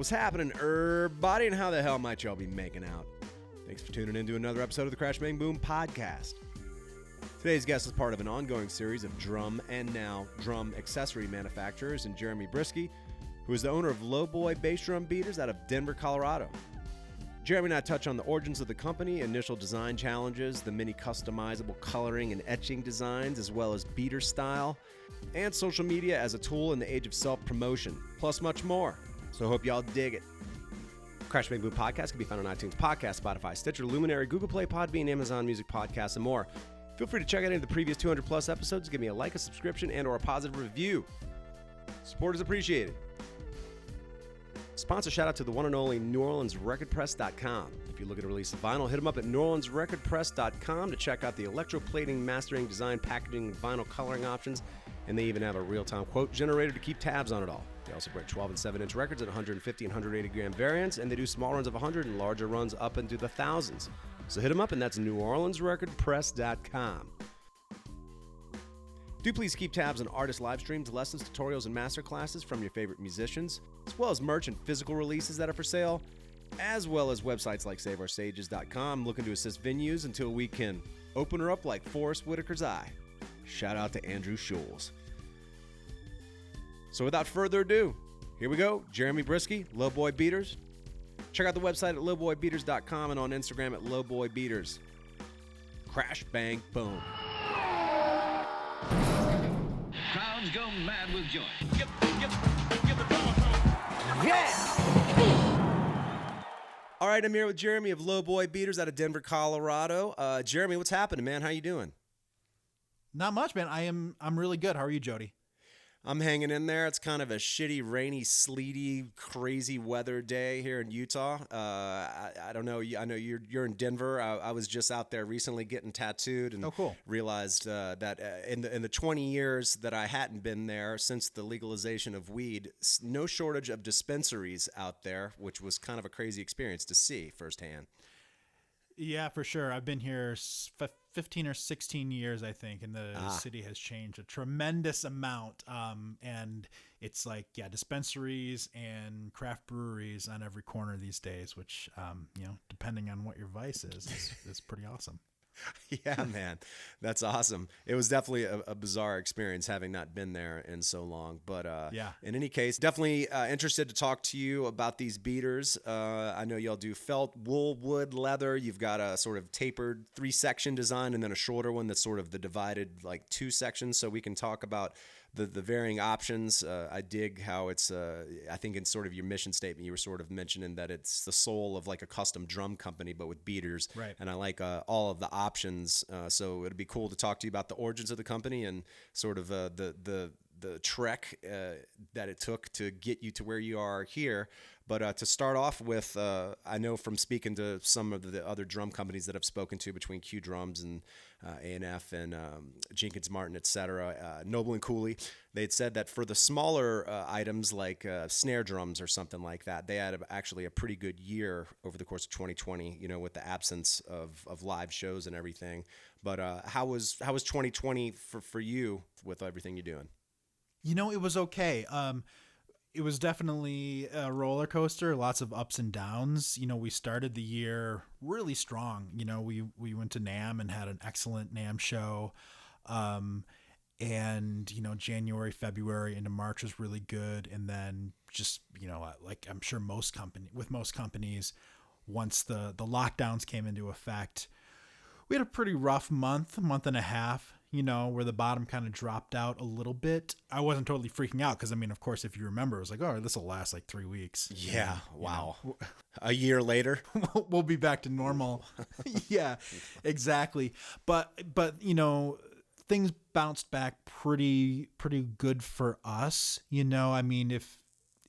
What's happening, everybody, and how the hell might y'all be making out? Thanks for tuning in to another episode of the Crash Bang Boom podcast. Today's guest is part of an ongoing series of drum and now drum accessory manufacturers in Jeremy Brieske, who is the owner of Lowboy Bass Drum Beaters out of Denver, Colorado. Jeremy and I touch on the origins of the company, initial design challenges, the many customizable coloring and etching designs, as well as beater style, and social media as a tool in the age of self-promotion, plus much more. So I hope y'all dig it. Crash Bang Boom Podcast can be found on iTunes Podcast, Spotify, Stitcher, Luminary, Google Play, Podbean, Amazon Music Podcasts, and more. Feel free to check out any of the previous 200 plus episodes. Give me a like, a subscription, and or a positive review. Support is appreciated. Sponsor shout out to the one and only NewOrleansRecordPress.com. If you're looking to release a vinyl, hit them up at NewOrleansRecordPress.com to check out the electroplating, mastering, design, packaging, and vinyl coloring options. And they even have a real-time quote generator to keep tabs on it all. They also break 12 and 7-inch records at 150 and 180 gram variants, and they do small runs of 100 and larger runs up into the thousands. So hit them up, and that's NewOrleansRecordPress.com. Do please keep tabs on artist live streams, lessons, tutorials, and masterclasses from your favorite musicians, as well as merch and physical releases that are for sale, as well as websites like SaveOurStages.com, looking to assist venues until we can open her up like Forrest Whitaker's eye. Shout out to Andrew Scholes. So without further ado, here we go. Jeremy Brieske, Lowboy Beaters. Check out the website at lowboybeaters.com and on Instagram at lowboybeaters. Crash, bang, boom. Crowds go mad with joy. Yeah! All right, I'm here with Jeremy of Lowboy Beaters out of Denver, Colorado. Jeremy, what's happening, man? How you doing? Not much, man. I'm really good. How are you, Jody? I'm hanging in there. It's kind of a shitty, rainy, sleety, crazy weather day here in Utah. I don't know. I know you're in Denver. I was just out there recently getting tattooed and cool. Realized that in the 20 years that I hadn't been there since the legalization of weed, no shortage of dispensaries out there, which was kind of a crazy experience to see firsthand. Yeah, for sure. I've been here 15 or 16 years, I think, and the city has changed a tremendous amount. And it's like, yeah, dispensaries and craft breweries on every corner these days, which, depending on what your vice is pretty awesome. Yeah, man, that's awesome. It was definitely a bizarre experience having not been there in so long. But yeah. In any case, definitely interested to talk to you about these beaters. I know y'all do felt, wool, wood, leather. You've got a sort of tapered 3-section design and then a shorter one that's sort of the divided like 2 sections. So we can talk about the varying options. I dig how it's, I think in sort of your mission statement, you were sort of mentioning that it's the soul of like a custom drum company, but with beaters. Right. And I like all of the options. So it'd be cool to talk to you about the origins of the company and sort of the trek that it took to get you to where you are here. But to start off with, I know from speaking to some of the other drum companies that I've spoken to between Q Drums and A&F and Jenkins Martin, et cetera, Noble and Cooley, they'd said that for the smaller items like snare drums or something like that, they had actually a pretty good year over the course of 2020, with the absence of live shows and everything. But how was 2020 for you with everything you're doing? It was okay. It was definitely a roller coaster, lots of ups and downs. We started the year really strong. We went to NAMM and had an excellent NAMM show. And January, February into March was really good. And then just, like I'm sure most companies, once the lockdowns came into effect, we had a pretty rough month and a half. Where the bottom kind of dropped out a little bit. I wasn't totally freaking out because, of course, if you remember, it was like, oh, this will last like 3 weeks. Yeah, wow. A year later? We'll be back to normal. Yeah, exactly. But things bounced back pretty good for us.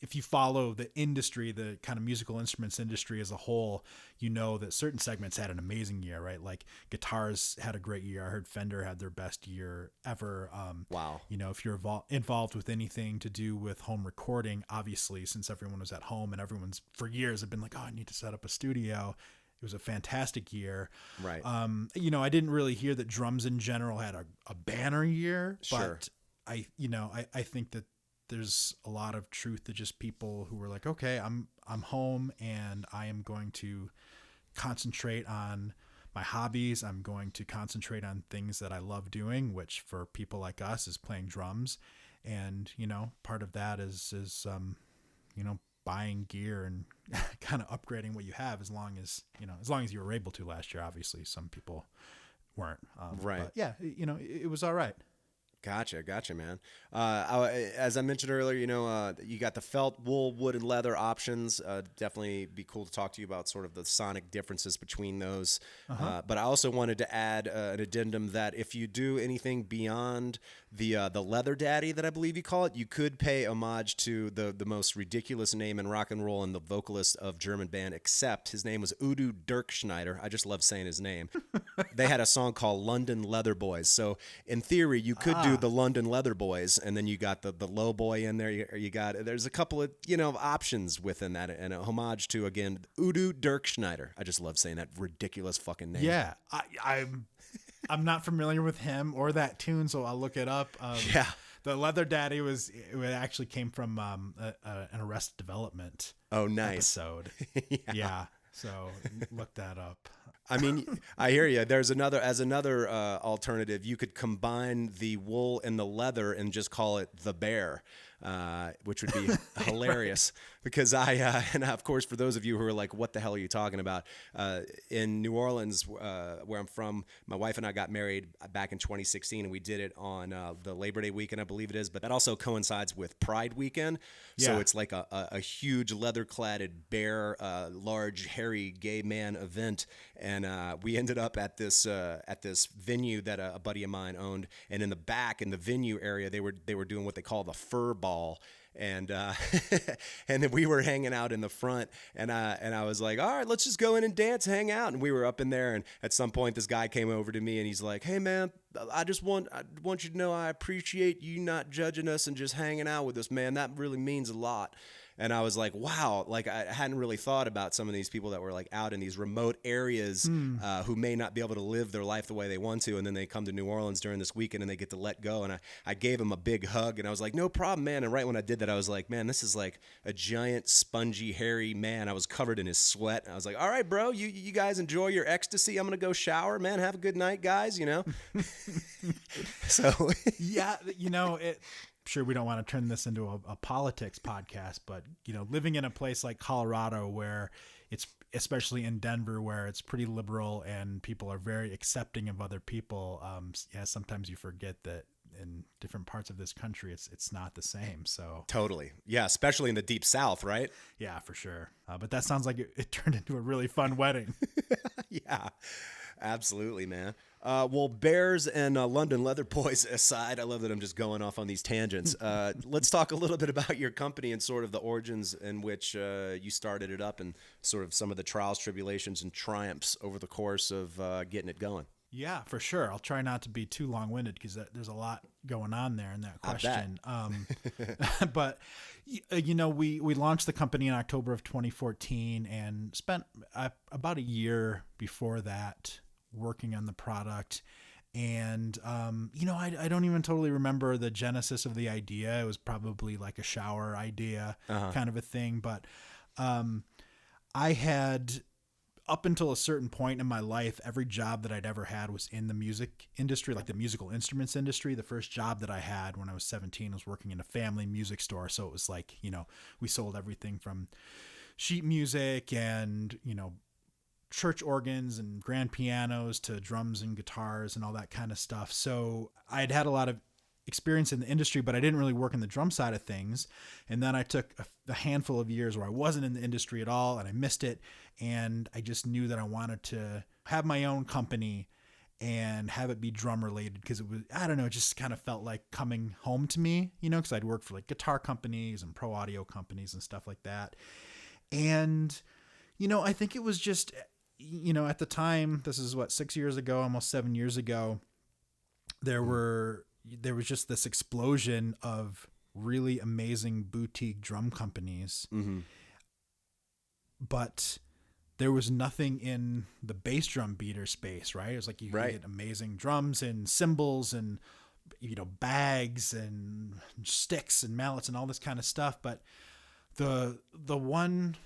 If you follow the industry, the kind of musical instruments industry as a whole, that certain segments had an amazing year, right? Like guitars had a great year. I heard Fender had their best year ever. Wow. If you're involved with anything to do with home recording, obviously, since everyone was at home and everyone's for years have been like, oh, I need to set up a studio. It was a fantastic year. Right. I didn't really hear that drums in general had a banner year, Sure. but I think that there's a lot of truth to just people who were like, okay, I'm home and I am going to concentrate on my hobbies. I'm going to concentrate on things that I love doing, which for people like us is playing drums. And, part of that is buying gear and kind of upgrading what you have as long as you were able to last year. Obviously some people weren't. Right. But yeah, it was all right. Gotcha, man. As I mentioned earlier, you got the felt, wool, wood, and leather options. Definitely be cool to talk to you about sort of the sonic differences between those. But I also wanted to add an addendum that if you do anything beyond the leather daddy that I believe you call it, you could pay homage to the most ridiculous name in rock and roll and the vocalist of German band, except his name was Udo Dirkschneider. I just love saying his name. They had a song called London Leather Boys. So in theory, you could do the London Leather Boys, and then you got the low boy in there. You got there's a couple of options within that, and a homage to again Udo Dirkschneider. I just love saying that ridiculous fucking name. Yeah, I'm not familiar with him or that tune, so I'll look it up. Yeah, the Leather Daddy it actually came from an Arrested Development. Oh, nice episode. Yeah. So look that up. I mean, I hear you. There's another alternative. You could combine the wool and the leather and just call it the bear, which would be hilarious. Because and of course, for those of you who are like, what the hell are you talking about? In New Orleans, where I'm from, my wife and I got married back in 2016, and we did it on the Labor Day weekend, I believe it is. But that also coincides with Pride weekend. So it's like a huge leather-cladded bear, large, hairy gay man event. And we ended up at this venue that a buddy of mine owned, and in the back in the venue area they were doing what they call the fur ball, and and then we were hanging out in the front, and I was like, all right, let's just go in and dance, hang out, and we were up in there, and at some point this guy came over to me and he's like, hey man, I want you to know I appreciate you not judging us and just hanging out with us, man. That really means a lot. And I was like, wow, like I hadn't really thought about some of these people that were like out in these remote areas who may not be able to live their life the way they want to. And then they come to New Orleans during this weekend and they get to let go. And I gave him a big hug and I was like, no problem, man. And right when I did that, I was like, man, this is like a giant, spongy, hairy man. I was covered in his sweat. And I was like, all right, bro, you guys enjoy your ecstasy. I'm going to go shower, man. Have a good night, guys, So, yeah, sure, we don't want to turn this into a politics podcast, but living in a place like Colorado where it's, especially in Denver, where it's pretty liberal and people are very accepting of other people. Sometimes you forget that in different parts of this country, it's not the same. So totally. Yeah. Especially in the deep South, right? Yeah, for sure. But that sounds like it turned into a really fun wedding. Yeah, absolutely, man. Well, bears and London Leather Boys aside, I love that I'm just going off on these tangents. Let's talk a little bit about your company and sort of the origins in which you started it up and sort of some of the trials, tribulations, and triumphs over the course of getting it going. Yeah, for sure. I'll try not to be too long-winded because there's a lot going on there in that question. But, we launched the company in October of 2014 and spent about a year before that working on the product. And, I don't even totally remember the genesis of the idea. It was probably like a shower idea kind of a thing. But I had, up until a certain point in my life, every job that I'd ever had was in the music industry, like the musical instruments industry. The first job that I had when I was 17 was working in a family music store. So it was like, we sold everything from sheet music and, church organs and grand pianos to drums and guitars and all that kind of stuff. So I'd had a lot of experience in the industry, but I didn't really work in the drum side of things. And then I took a handful of years where I wasn't in the industry at all and I missed it. And I just knew that I wanted to have my own company and have it be drum related because it was, I don't know, it just kind of felt like coming home to me, because I'd worked for like guitar companies and pro audio companies and stuff like that. And, I think it was just, at the time, this is 6 years ago, almost 7 years ago, there was just this explosion of really amazing boutique drum companies. Mm-hmm. But there was nothing in the bass drum beater space, right? It was like you could get amazing drums and cymbals and bags and sticks and mallets and all this kind of stuff. But the one,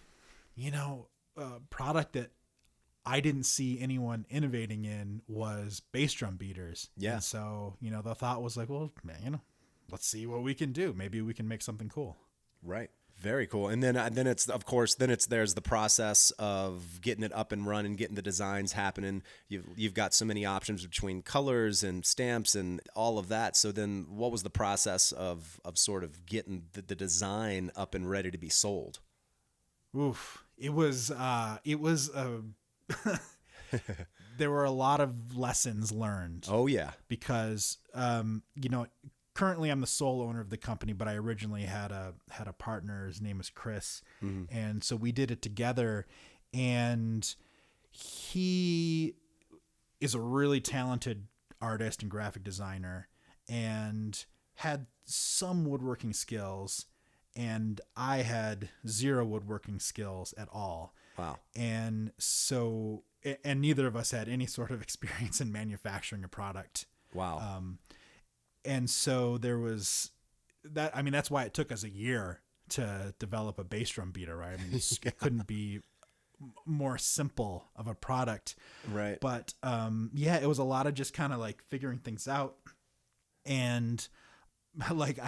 product that I didn't see anyone innovating in was bass drum beaters. Yeah. And so, the thought was like, well, man, let's see what we can do. Maybe we can make something cool. Right. Very cool. And then there's the process of getting it up and running, getting the designs happening. You've got so many options between colors and stamps and all of that. So then what was the process of sort of getting the design up and ready to be sold? Oof. It was there were a lot of lessons learned. Oh yeah. Because, currently I'm the sole owner of the company, but I originally had a partner. His name was Chris. Mm-hmm. And so we did it together, and he is a really talented artist and graphic designer and had some woodworking skills, and I had zero woodworking skills at all. Wow. And so, and neither of us had any sort of experience in manufacturing a product. Wow. And so there was that. I mean, that's why it took us a year to develop a bass drum beater, right? I mean, it couldn't be more simple of a product. Right. But, it was a lot of just kind of like figuring things out. And like,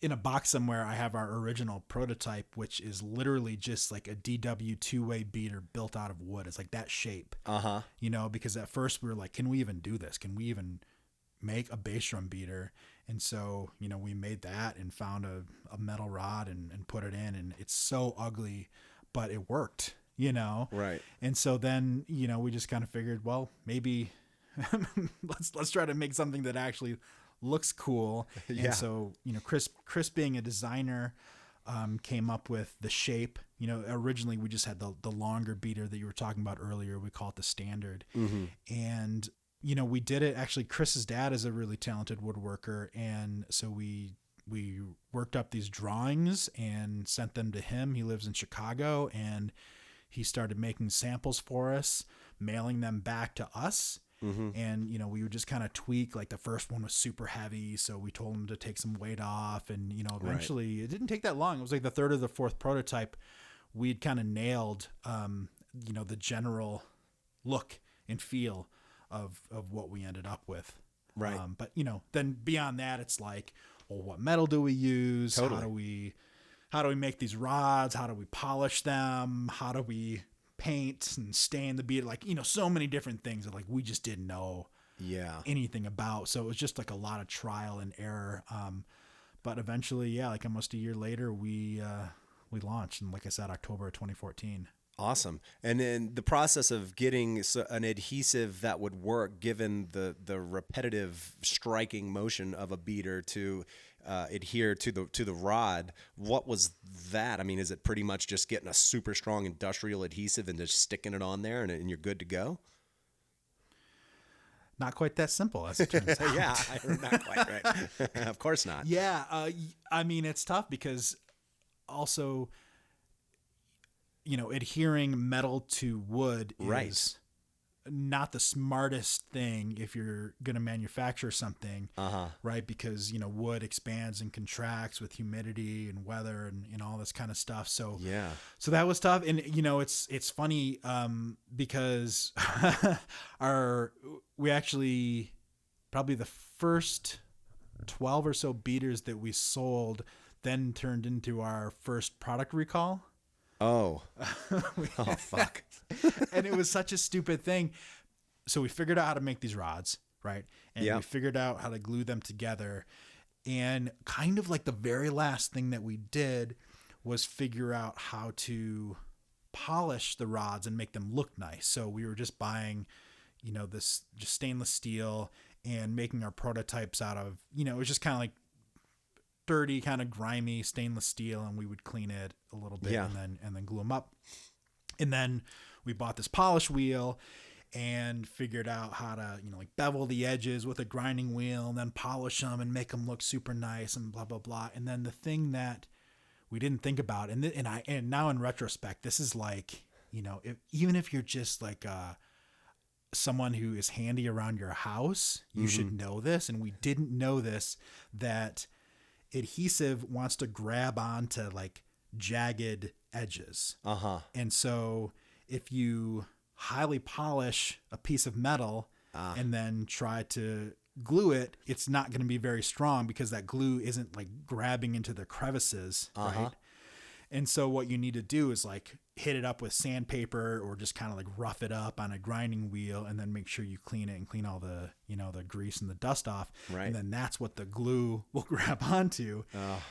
in a box somewhere, I have our original prototype, which is literally just like a DW two-way beater built out of wood. It's like that shape, because at first we were like, can we even do this? Can we even make a bass drum beater? And so, we made that and found a metal rod and put it in, and it's so ugly, but it worked, Right. And so then, we just kind of figured, well, maybe let's try to make something that actually looks cool. Yeah. And so, Chris being a designer, came up with the shape. Originally we just had the longer beater that you were talking about earlier. We call it the standard. Mm-hmm. And, we did it. Actually, Chris's dad is a really talented woodworker. And so we worked up these drawings and sent them to him. He lives in Chicago, and he started making samples for us, mailing them back to us. Mm-hmm. And, we would just kind of tweak. Like the first one was super heavy, so we told him to take some weight off. And, eventually It didn't take that long. It was like the third or the fourth prototype. We'd kind of nailed, the general look and feel of what we ended up with. Right. But, then beyond that, it's like, well, what metal do we use? Totally. How do we make these rods? How do we polish them? How do we paint and stain the beater? Like, so many different things that like we just didn't know anything about. So it was just like a lot of trial and error. But eventually, like almost a year later, we launched, and like I said, October of 2014. Awesome. And then the process of getting an adhesive that would work, given the repetitive striking motion of a beater to adhere to the rod, what was that? I mean, is it pretty much just getting a super strong industrial adhesive and just sticking it on there and you're good to go? Not quite that simple, as it turns out. Yeah, not quite right. Of course not. Yeah, I mean, it's tough because also, adhering metal to wood is not the smartest thing if you're going to manufacture something, right? Because, wood expands and contracts with humidity and weather and all this kind of stuff. So, so that was tough. And, it's funny, because we actually, probably the first 12 or so beaters that we sold then turned into our first product recall. Oh, fuck. And it was such a stupid thing. So we figured out how to make these rods, right? And we figured out how to glue them together. And kind of like the very last thing that we did was figure out how to polish the rods and make them look nice. So we were just buying, this just stainless steel and making our prototypes out of, it was just kind of like dirty, kind of grimy stainless steel, and we would clean it a little bit and then glue them up. And then we bought this polish wheel and figured out how to, like bevel the edges with a grinding wheel and then polish them and make them look super nice and blah, blah, blah. And then the thing that we didn't think about, and now in retrospect, this is like, even if you're just like a someone who is handy around your house, you should know this. And we didn't know this, that adhesive wants to grab onto like jagged edges. And so if you highly polish a piece of metal and then try to glue it, it's not going to be very strong because that glue isn't like grabbing into the crevices. Right. And so what you need to do is like hit it up with sandpaper or just kind of like rough it up on a grinding wheel, and then make sure you clean it and clean all the, the grease and the dust off. Right. And then that's what the glue will grab onto.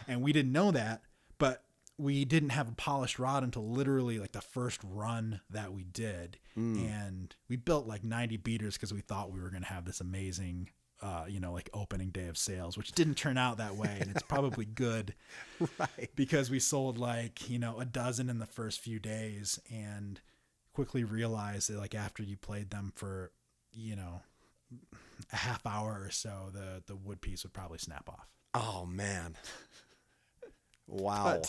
And we didn't know that, but we didn't have a polished rod until literally like the first run that we did. And we built like 90 beaters because we thought we were going to have this amazing, like opening day of sales, which didn't turn out that way. And it's probably good, right? Because we sold like, a dozen in the first few days, and quickly realized that like after you played them for, a half hour or so, the wood piece would probably snap off. Oh man. Wow.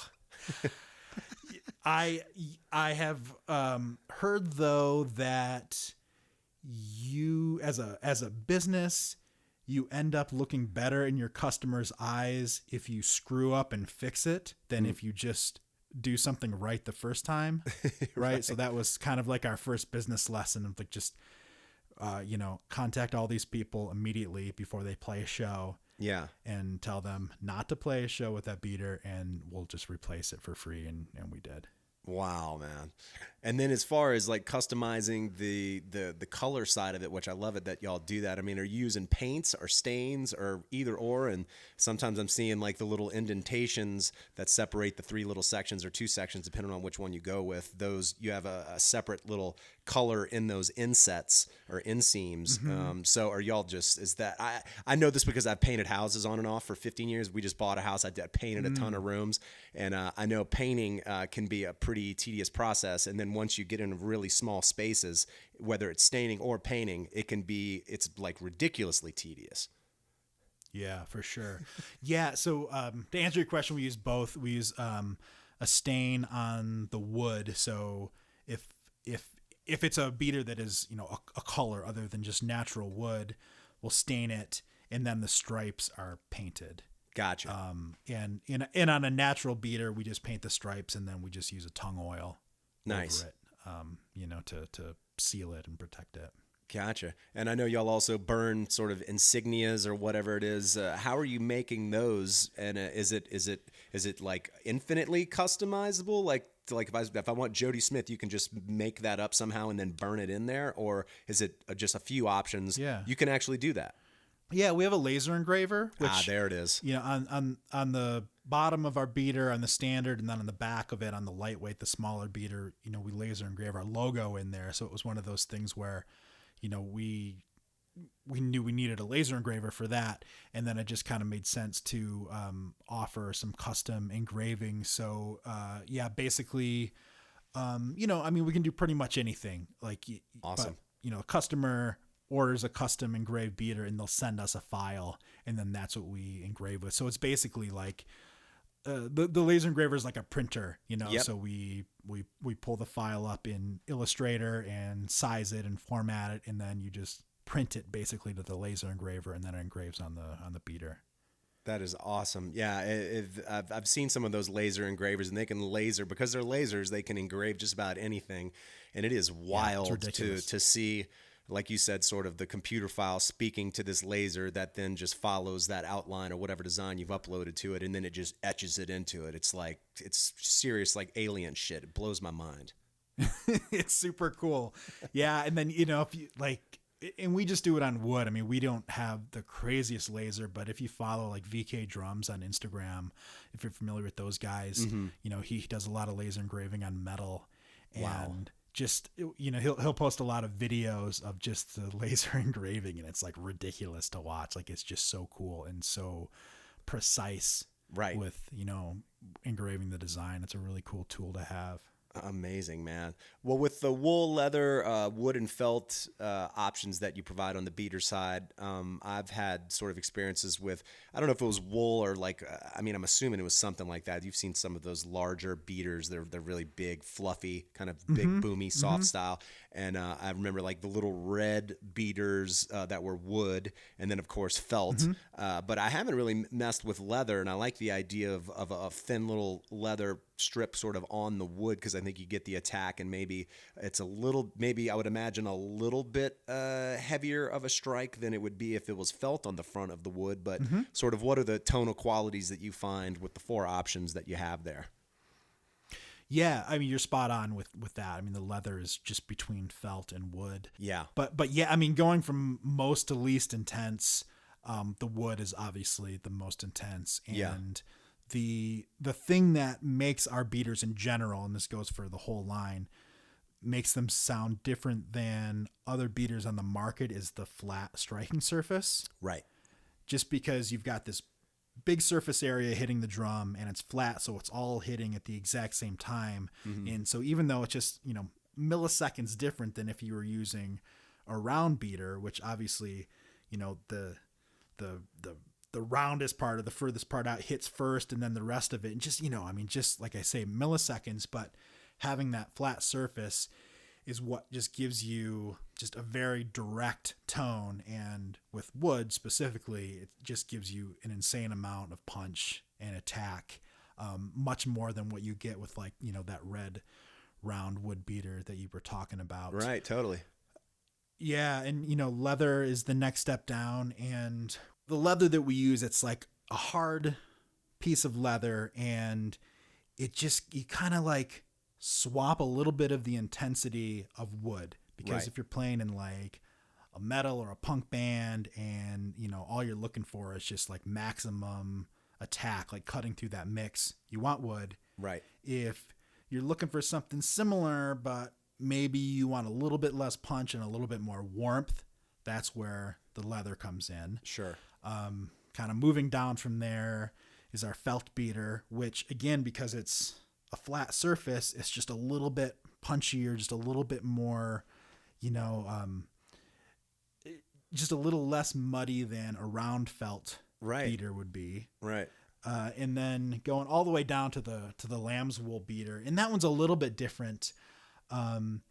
I have heard though that you as a business, you end up looking better in your customers' eyes if you screw up and fix it than if you just do something right the first time. Right. So that was kind of like our first business lesson of like, just, contact all these people immediately before they play a show. Yeah. And tell them not to play a show with that beater, and we'll just replace it for free. And we did. Wow, man. And then as far as like customizing the color side of it, which I love it that y'all do that. I mean, are you using paints or stains or either or? And sometimes I'm seeing like the little indentations that separate the 3 little sections or 2 sections, depending on which one you go with. Those, you have a separate little color in those insets or inseams. So are y'all just, is that, I know this because I've painted houses on and off for 15 years. We just bought a house. I painted a ton of rooms, and I know painting can be a pretty tedious process. And then once you get into really small spaces, whether it's staining or painting, it's like ridiculously tedious. Yeah, for sure. Yeah. So to answer your question, we use both. We use a stain on the wood. So if it's a beater that is, a color other than just natural wood, we'll stain it, and then the stripes are painted. Gotcha. And on a natural beater, we just paint the stripes, and then we just use a tung oil over it, to seal it and protect it. Gotcha. And I know y'all also burn sort of insignias or whatever it is. How are you making those? And is it like infinitely customizable? Like if I want Jody Smith, you can just make that up somehow and then burn it in there, or is it just a few options? Yeah, you can actually do that. Yeah, we have a laser engraver. Which, there it is. On the bottom of our beater, on the standard, and then on the back of it, on the lightweight, the smaller beater, we laser engrave our logo in there. So it was one of those things where, we knew we needed a laser engraver for that, and then it just kind of made sense to offer some custom engraving. So basically, we can do pretty much anything. Like, awesome. But, a customer orders a custom engraved beater, and they'll send us a file, and then that's what we engrave with. So it's basically like the laser engraver is like a printer, Yep. So we pull the file up in Illustrator and size it and format it, and then you just print it basically to the laser engraver, and then it engraves on the beater. That is awesome. Yeah, I've seen some of those laser engravers, and they can laser, because they're lasers, they can engrave just about anything, and it is wild to see. Like you said, sort of the computer file speaking to this laser that then just follows that outline or whatever design you've uploaded to it, and then it just etches it into it. It's serious, like alien shit. It blows my mind. It's super cool. Yeah, and then if you and we just do it on wood. I mean, we don't have the craziest laser, but if you follow like VK Drums on Instagram, if you're familiar with those guys, he does a lot of laser engraving on metal. Wow. And just, he'll post a lot of videos of just the laser engraving, and it's like ridiculous to watch. Like, it's just so cool and so precise, right? With, engraving the design. It's a really cool tool to have. Amazing, man. Well, with the wool, leather, wood, and felt options that you provide on the beater side, I've had sort of experiences with, I don't know if it was wool or I'm assuming it was something like that. You've seen some of those larger beaters. They're really big, fluffy, kind of big, boomy, soft style. And I remember like the little red beaters that were wood, and then of course felt. But I haven't really messed with leather, and I like the idea of a thin little leather strip sort of on the wood, because I think you get the attack, and maybe it's a little, maybe I would imagine a little bit heavier of a strike than it would be if it was felt on the front of the wood. But sort of what are the tonal qualities that you find with the 4 options that you have there? Yeah, I mean, you're spot on with that. I mean, the leather is just between felt and wood. Yeah. But yeah, I mean, going from most to least intense, the wood is obviously the most intense. And the thing that makes our beaters in general, and this goes for the whole line, makes them sound different than other beaters on the market is the flat striking surface. Right. Just because you've got this big surface area hitting the drum and it's flat, so it's all hitting at the exact same time. And so even though it's just, milliseconds different than if you were using a round beater, which obviously, the roundest part or the furthest part out hits first, and then the rest of it, and just, just like I say, milliseconds, but having that flat surface is what just gives you just a very direct tone. And with wood specifically, it just gives you an insane amount of punch and attack, much more than what you get with like, that red round wood beater that you were talking about. Right. Totally. Yeah. And, leather is the next step down, and the leather that we use, it's like a hard piece of leather, and it just, you kind of like swap a little bit of the intensity of wood, because if you're playing in like a metal or a punk band, and all you're looking for is just like maximum attack, like cutting through that mix, you want wood. Right. If you're looking for something similar, but maybe you want a little bit less punch and a little bit more warmth, that's where the leather comes in. Sure. Kind of moving down from there is our felt beater, which again, because it's a flat surface, it's just a little bit punchier, just a little bit more, just a little less muddy than a round felt beater would be. Right. And then going all the way down to the lamb's wool beater, and that one's a little bit different. And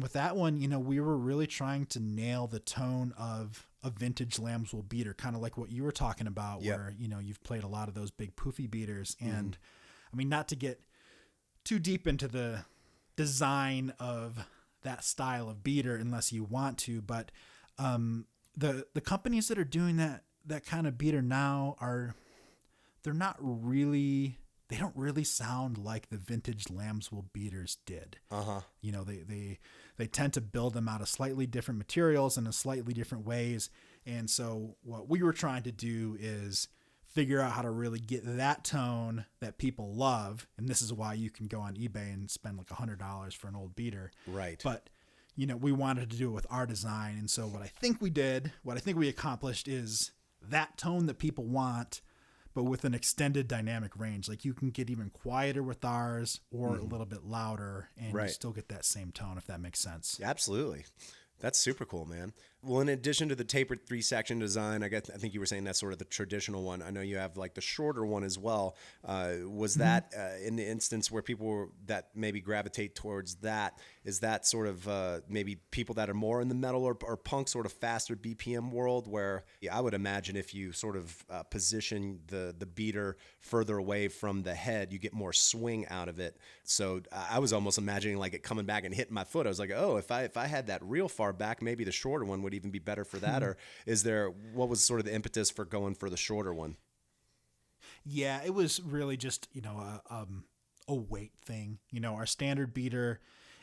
with that one, we were really trying to nail the tone of a vintage lamb's wool beater, kind of like what you were talking about, where, you've played a lot of those big poofy beaters. And I mean, not to get too deep into the design of that style of beater unless you want to, but the companies that are doing that kind of beater now they don't really sound like the vintage lamb's wool beaters did. They tend to build them out of slightly different materials and in slightly different ways. And so what we were trying to do is figure out how to really get that tone that people love. And this is why you can go on eBay and spend like $100 for an old beater. Right. But, we wanted to do it with our design. And so what I think we accomplished is that tone that people want, but with an extended dynamic range. Like you can get even quieter with ours or a little bit louder, and you still get that same tone, if that makes sense. Absolutely. That's super cool, man. Well, in addition to the tapered 3-section design, I think you were saying that's sort of the traditional one. I know you have like the shorter one as well. Was that in the instance where people that maybe gravitate towards that, is that sort of maybe people that are more in the metal or punk sort of faster BPM world, where I would imagine if you sort of position the beater further away from the head, you get more swing out of it. So I was almost imagining like it coming back and hitting my foot. I was like, oh, if I had that real far back, maybe the shorter one would even be better for that. Or what was sort of the impetus for going for the shorter one? Yeah, it was really just, a weight thing. Our standard beater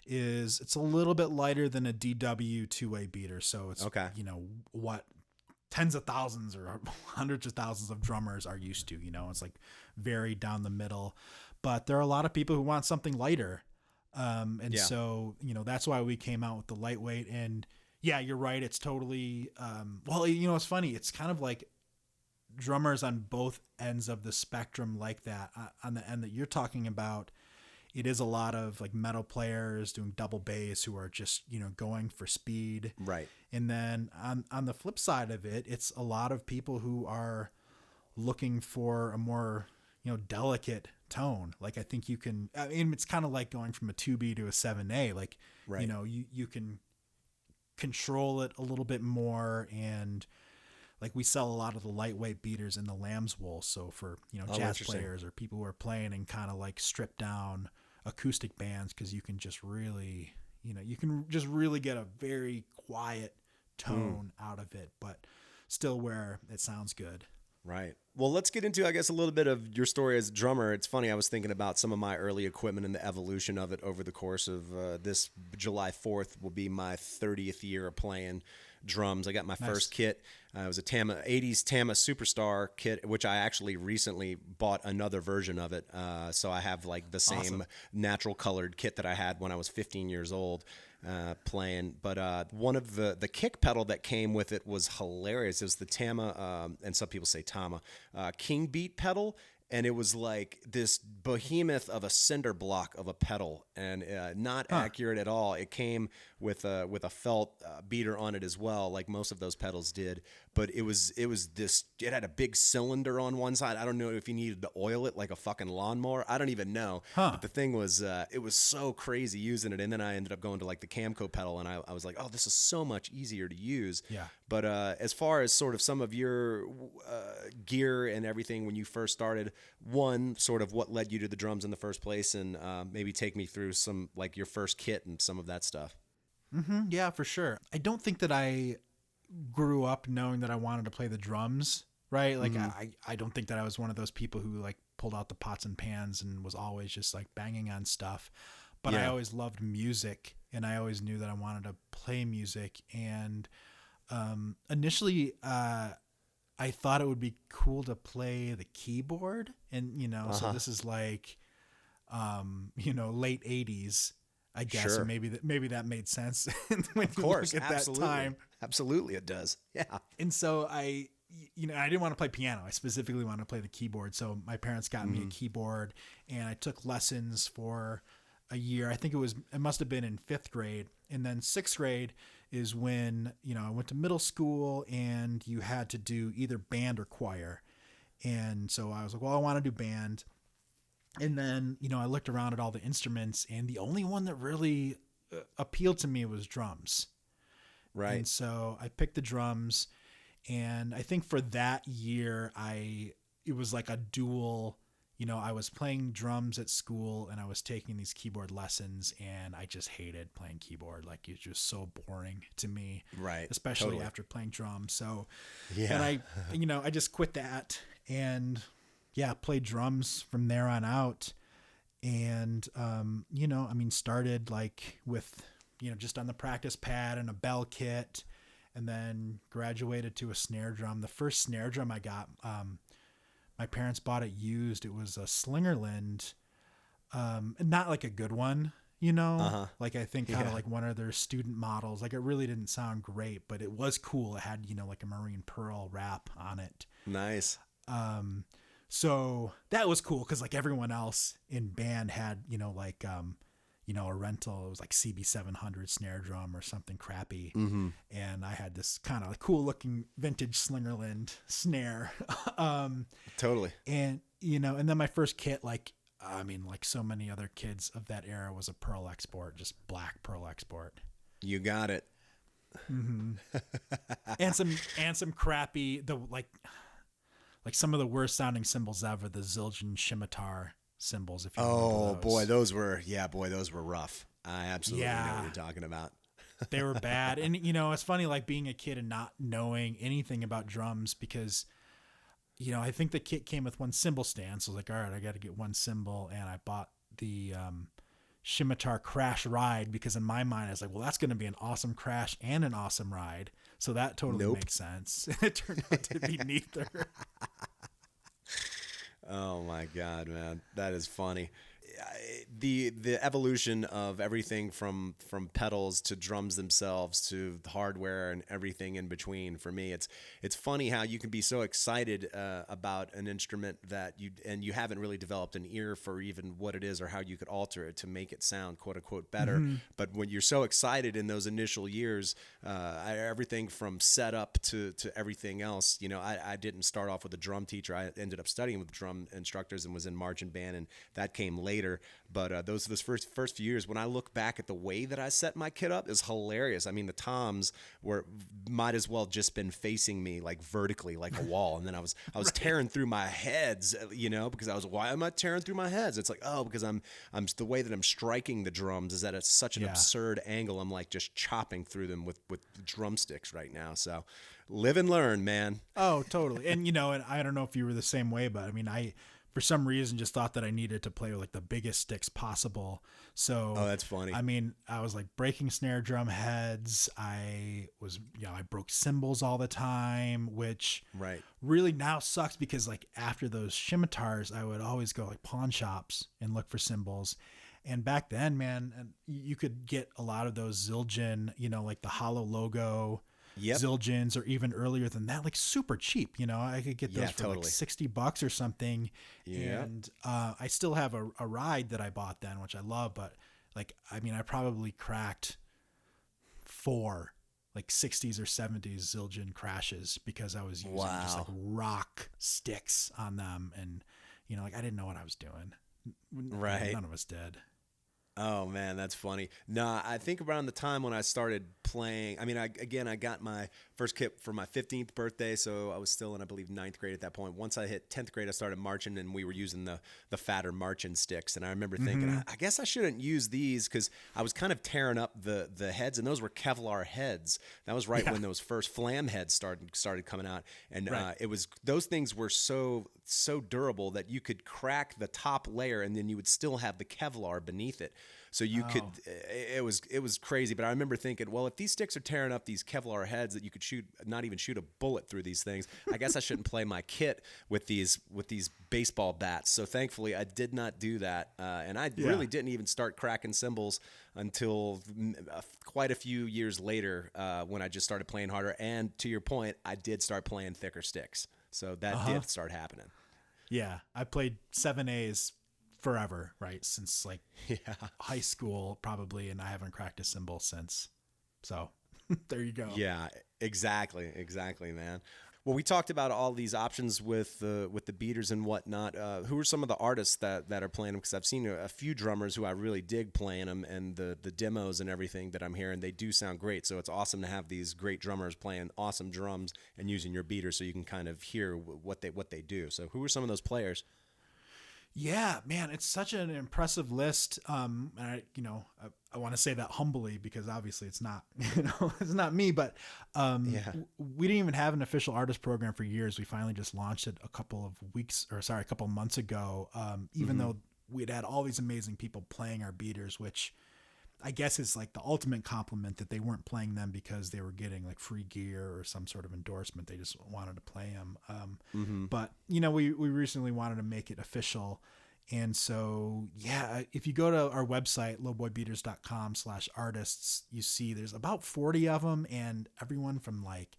it's a little bit lighter than a DW 2-way beater. So it's, what tens of thousands or hundreds of thousands of drummers are used to, it's like very down the middle, but there are a lot of people who want something lighter. So, that's why we came out with the lightweight. And yeah, you're right. It's totally, it's funny. It's kind of like drummers on both ends of the spectrum like that. On the end that you're talking about, it is a lot of like metal players doing double bass who are just, going for speed. Right. And then on the flip side of it, it's a lot of people who are looking for a more, delicate tone. Like I think you can, I mean, it's kind of like going from a 2B to a 7A. Like, Right. you know, you can control it a little bit more. And like we sell a lot of the lightweight beaters in the lamb's wool. So for, you know, jazz players or people who are playing in kind of like stripped down acoustic bands, because you can just really, you know, you can just really get a very quiet tone out of it, but still where it sounds good. Right. Well, let's get into, I guess, a little bit of your story as a drummer. It's funny, I was thinking about some of my early equipment and the evolution of it over the course of this July 4th will be my 30th year of playing drums. I got my first kit. It was a 80s Tama Superstar kit, which I actually recently bought another version of it. So I have like the same natural colored kit that I had when I was 15 years old. Playing, but one of the kick pedal that came with it was hilarious. It was the Tama, and some people say Tama, King Beat pedal, and it was like this behemoth of a cinder block of a pedal, and not accurate at all. It came with a felt beater on it as well, like most of those pedals did. But it was this. It had a big cylinder on one side. I don't know if you needed to oil it like a fucking lawnmower. I don't even know. But the thing was, it was so crazy using it. And then I ended up going to like the Camco pedal, and I was like, oh, this is so much easier to use. Yeah. But as far as sort of some of your gear and everything when you first started, one, sort of what led you to the drums in the first place, and maybe take me through some like your first kit and some of that stuff. Mm-hmm. Yeah, for sure. I don't think that I grew up knowing that I wanted to play the drums, right? Like I don't think that I was one of those people who like pulled out the pots and pans and was always just like banging on stuff. But I always loved music, and I always knew that I wanted to play music. And initially, I thought it would be cool to play the keyboard, and you know, so this is like, you know, late 80s. I guess, Sure. or maybe that made sense when Of course, you look at absolutely. that time. Absolutely, it does. Yeah. And so I didn't want to play piano. I specifically wanted to play the keyboard. So my parents got me a keyboard, and I took lessons for a year. I think it must have been in 5th grade. And then 6th grade is when, you know, I went to middle school, and you had to do either band or choir. And so I was like, well, I want to do band. And then, you know, I looked around at all the instruments, and the only one that really appealed to me was drums. Right. And so I picked the drums, and I think for that year, it was like a dual, you know, I was playing drums at school, and I was taking these keyboard lessons, and I just hated playing keyboard. Like, it's just so boring to me. Right. Especially after playing drums. So, Yeah. and I just quit that, and played drums from there on out. And, you know, I mean, started like with, you know, just on the practice pad and a bell kit, and then graduated to a snare drum. The first snare drum I got, my parents bought it used. It was a Slingerland, not like a good one, you know, like I think kind of like one of their student models. Like it really didn't sound great, but it was cool. It had, you know, like a marine pearl wrap on it. Nice. So that was cool, because like everyone else in band had, you know, like, you know, a rental. It was like CB700 snare drum or something crappy. Mm-hmm. And I had this kind of cool looking vintage Slingerland snare. Totally. And, you know, and then my first kit, like, I mean, like so many other kids of that era, was a Pearl Export, just black Pearl Export. You got it. Mm-hmm. and some crappy, like some of the worst sounding cymbals ever, the Zildjian Scimitar cymbals. If you remember those. Those were rough. I absolutely know what you're talking about. They were bad. And, you know, it's funny, like being a kid and not knowing anything about drums, because, you know, I think the kit came with one cymbal stand. So I was like, all right, I got to get one cymbal. And I bought the Scimitar Crash Ride, because in my mind, I was like, well, that's going to be an awesome crash and an awesome ride. So that totally makes sense. It turned out to be neither. Oh my God, man. That is funny. the evolution of everything from pedals to drums themselves to the hardware and everything in between. For me, it's funny how you can be so excited about an instrument that you haven't really developed an ear for even what it is or how you could alter it to make it sound quote unquote better. But when you're so excited in those initial years, everything from setup to everything else, I didn't start off with a drum teacher. I ended up studying with drum instructors and was in marching band, and that came later. But those first few years, when I look back at the way that I set my kit up, is hilarious. I mean, the toms might as well just been facing me like vertically, like a wall, and then I was tearing through my heads, because why am I tearing through my heads? It's like, oh, because I'm the way that I'm striking the drums is at such an absurd angle. I'm like just chopping through them with drumsticks right now. So live and learn, man. Oh, totally. And and I don't know if you were the same way, but I mean, I for some reason just thought that I needed to play with like the biggest sticks possible. So that's funny. I mean, I was like breaking snare drum heads. I broke cymbals all the time, which really now sucks because like after those scimitars, I would always go like pawn shops and look for cymbals. And back then, man, you could get a lot of those Zildjian, like the hollow logo Zildjians, or even earlier than that, like super cheap. I could get those for like $60 or something. Yeah. And I still have a ride that I bought then, which I love. But like, I mean, I probably cracked 4 like 60s or 70s Zildjian crashes because I was using just like rock sticks on them. And, like I didn't know what I was doing. Right. None of us did. Oh man, that's funny. No, I think around the time when I started playing, I mean, I got my first kit for my 15th birthday, so I was still in, I believe, 9th grade at that point. Once I hit 10th grade, I started marching, and we were using the fatter marching sticks. And I remember thinking, I guess I shouldn't use these because I was kind of tearing up the heads, and those were Kevlar heads. That was right when those first flam heads started coming out, and it was those things were so durable that you could crack the top layer, and then you would still have the Kevlar beneath it. So you could, it was crazy. But I remember thinking, well, if these sticks are tearing up these Kevlar heads that you could not even shoot a bullet through these things, I guess I shouldn't play my kit with these baseball bats. So thankfully I did not do that. And I really didn't even start cracking cymbals until quite a few years later when I just started playing harder. And to your point, I did start playing thicker sticks. So that did start happening. Yeah. I played 7As forever, right? Since like high school probably, and I haven't cracked a cymbal since. So there you go. Yeah, exactly, man. Well, we talked about all these options with the beaters and whatnot. Who are some of the artists that are playing them? Because I've seen a few drummers who I really dig playing them, and the demos and everything that I'm hearing, they do sound great. So it's awesome to have these great drummers playing awesome drums and using your beater so you can kind of hear what they do. So who are some of those players? Yeah, man, it's such an impressive list. And I want to say that humbly because obviously it's not, it's not me, but we didn't even have an official artist program for years. We finally just launched it a couple of months ago. Even though we'd had all these amazing people playing our beaters, which I guess is like the ultimate compliment that they weren't playing them because they were getting like free gear or some sort of endorsement. They just wanted to play them. But we recently wanted to make it official. And so, if you go to our website, lowboybeaters.com/artists, you see there's about 40 of them, and everyone from like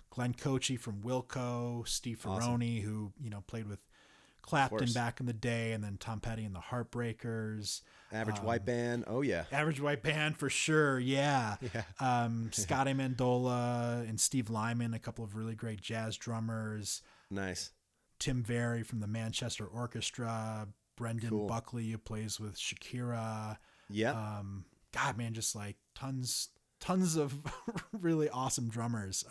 Glenn Kochi from Wilco, Steve Ferroni, who, played with Clapton back in the day, and then Tom Petty and the Heartbreakers. Average White Band. Oh, yeah. Average White Band for sure. Yeah. Scott Amendola and Steve Lyman, a couple of really great jazz drummers. Nice. Tim Very from the Manchester Orchestra. Brendan Buckley, who plays with Shakira. Yeah. God, man, just like tons of really awesome drummers.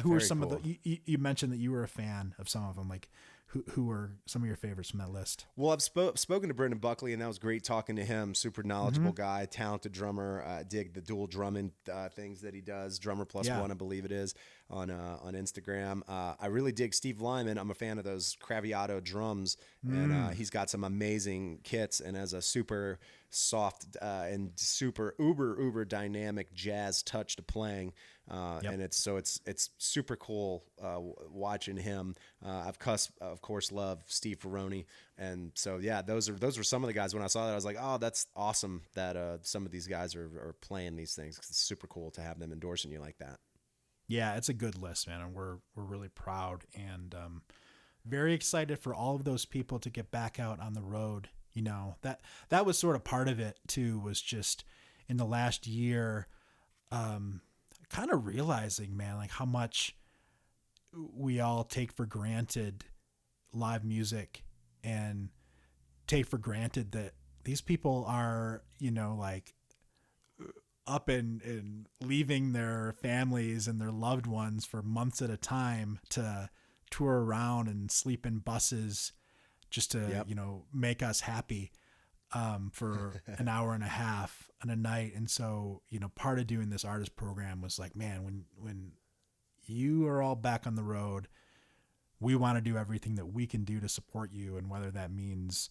Who are some of the, you mentioned that you were a fan of some of them, like, who were some of your favorites from that list? Well, I've spoken to Brendan Buckley, and that was great talking to him. Super knowledgeable guy, talented drummer. Dig the dual drumming things that he does. Drummer Plus One, I believe it is, on Instagram. I really dig Steve Lyman. I'm a fan of those Craviotto drums, and he's got some amazing kits. And as a super soft and super uber dynamic jazz touch to playing, and it's super cool watching him. Of course love Steve Ferroni, and so yeah, those were some of the guys. When I saw that, I was like, oh, that's awesome that some of these guys are playing these things. 'Cause it's super cool to have them endorsing you like that. Yeah, it's a good list, man, and we're really proud and very excited for all of those people to get back out on the road. You know, that was sort of part of it too, was just in the last year, kind of realizing, man, like how much we all take for granted live music and take for granted that these people are, you know, like up and leaving their families and their loved ones for months at a time to tour around and sleep in buses just to, you know, make us happy for an hour and a half and a night. And so, you know, part of doing this artist program was like, man, when you are all back on the road, we want to do everything that we can do to support you. And whether that means,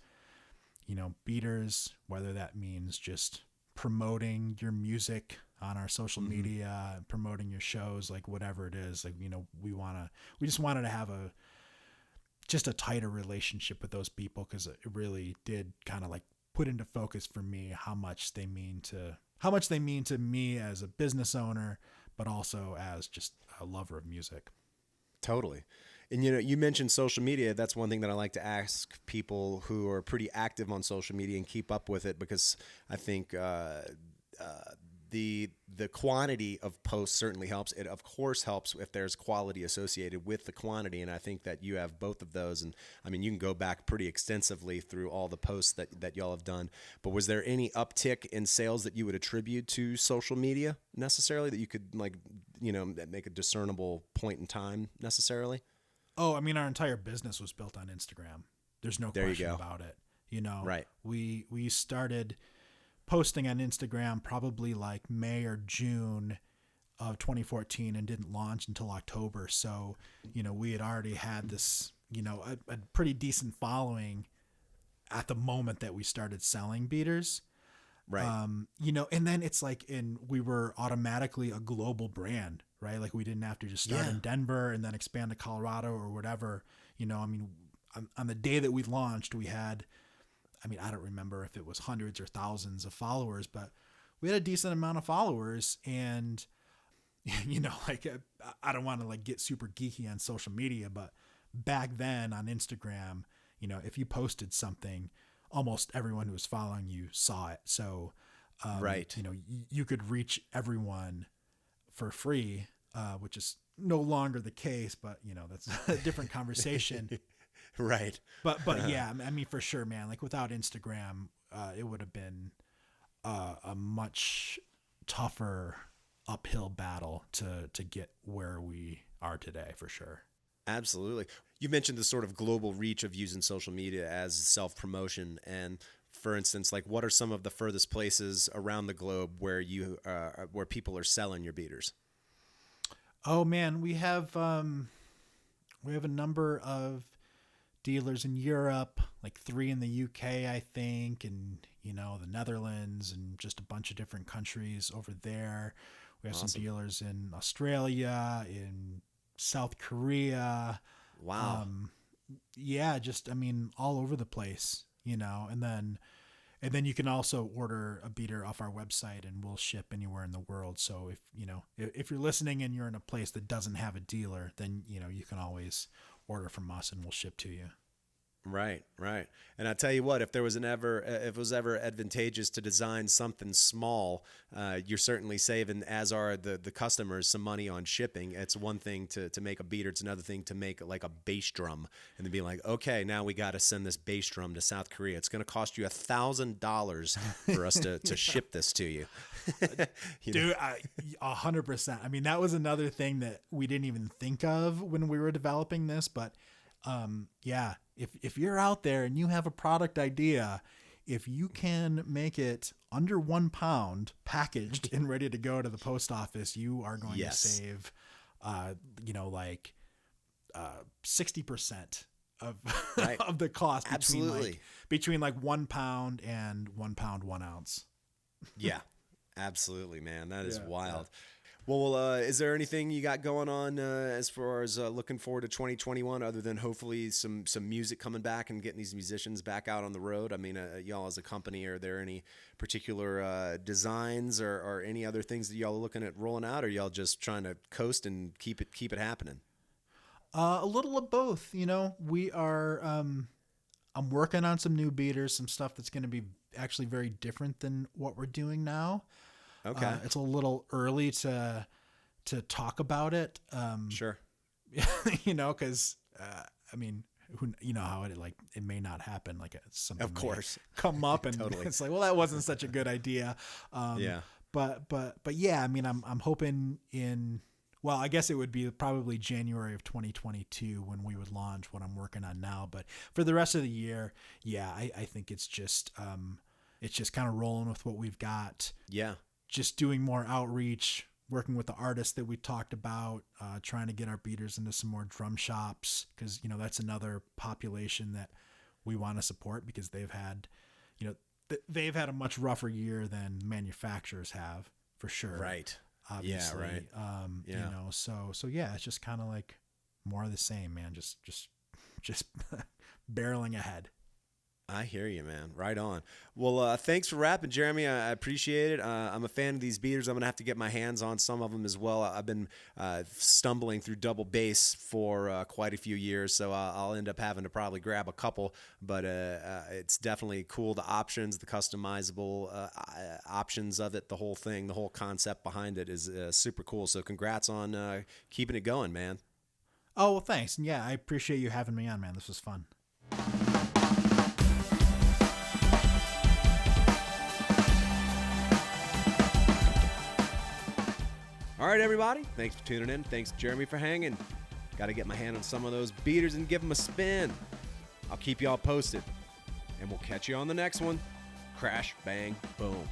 you know, beaters, whether that means just promoting your music on our social media, promoting your shows, like whatever it is, like, you know, we just wanted to have just a tighter relationship with those people. 'Cause it really did kind of like put into focus for me how much they mean to me as a business owner, but also as just a lover of music. Totally. And, you know, you mentioned social media. That's one thing that I like to ask people who are pretty active on social media and keep up with it, because I think the quantity of posts certainly helps. It, of course, helps if there's quality associated with the quantity, and I think that you have both of those. And, I mean, you can go back pretty extensively through all the posts that y'all have done. But was there any uptick in sales that you would attribute to social media necessarily, that you could, like, you know, make a discernible point in time necessarily? Oh, I mean, our entire business was built on Instagram. There's no question about it. You know, right. We started posting on Instagram probably like May or June of 2014 and didn't launch until October. So, you know, we had already had this, you know, a pretty decent following at the moment that we started selling beaters. Right. You know, and then it's like, we were automatically a global brand, right? Like we didn't have to just start in Denver and then expand to Colorado or whatever. You know, I mean, on the day that we launched, we had, I mean, I don't remember if it was hundreds or thousands of followers, but we had a decent amount of followers. And, you know, like, I don't want to like get super geeky on social media, but back then on Instagram, you know, if you posted something, almost everyone who was following you saw it. So, right. you know, you could reach everyone for free, which is no longer the case, but you know, that's a different conversation. Right. But yeah, I mean, for sure, man, like without Instagram, it would have been a much tougher uphill battle to get where we are today, for sure. Absolutely. You mentioned the sort of global reach of using social media as self-promotion. And for instance, like, what are some of the furthest places around the globe where where people are selling your beaters? Oh man, we have a number of dealers in Europe, like 3 in the UK, I think, and, you know, the Netherlands and just a bunch of different countries over there. We have some dealers in Australia, in South Korea. Wow. Yeah, just, I mean, all over the place, you know, and then you can also order a beater off our website and we'll ship anywhere in the world. So if, you know, if you're listening and you're in a place that doesn't have a dealer, then, you know, you can always order from us and we'll ship to you. Right, right. And I tell you what, if it was ever advantageous to design something small, you're certainly saving, as are the customers, some money on shipping. It's one thing to make a beater. It's another thing to make like a bass drum and then be like, okay, now we got to send this bass drum to South Korea. It's going to cost you $1,000 for us to ship this to you. Dude, 100%. I mean, that was another thing that we didn't even think of when we were developing this, but yeah, if you're out there and you have a product idea, if you can make it under 1 pound packaged and ready to go to the post office, you are going to save, you know, like 60% of of the cost between like 1 pound and 1 pound 1 ounce. Yeah, absolutely, man. That is wild. Well, is there anything you got going on as far as looking forward to 2021, other than hopefully some music coming back and getting these musicians back out on the road? I mean, y'all as a company, are there any particular designs or any other things that y'all are looking at rolling out, or y'all just trying to coast and keep it happening? A little of both. You know, we are. I'm working on some new beaters, some stuff that's going to be actually very different than what we're doing now. Okay. It's a little early to talk about it. Sure. You know, because I mean, you know how it may not happen. Like it's something Of course. come up and Totally. it's like, well, that wasn't such a good idea. Yeah. But yeah, I mean, I'm hoping well, I guess it would be probably January of 2022 when we would launch what I'm working on now. But for the rest of the year, yeah, I think it's just kind of rolling with what we've got. Yeah. Just doing more outreach, working with the artists that we talked about, trying to get our beaters into some more drum shops, because, you know, that's another population that we want to support, because they've had a much rougher year than manufacturers have, for sure. Right. Obviously. Yeah, right. You know, so yeah, it's just kind of like more of the same, man. Just barreling ahead. I hear you, man. Right on. Well, thanks for rapping, Jeremy. I appreciate it. I'm a fan of these beaters. I'm going to have to get my hands on some of them as well. I've been stumbling through double bass for quite a few years, so I'll end up having to probably grab a couple. But it's definitely cool. The options, the customizable options of it, the whole thing, the whole concept behind it is super cool. So congrats on keeping it going, man. Oh, well, thanks. And yeah, I appreciate you having me on, man. This was fun. All right, everybody. Thanks for tuning in. Thanks, Jeremy, for hanging. Got to get my hand on some of those beaters and give them a spin. I'll keep y'all posted. And we'll catch you on the next one. Crash, bang, boom.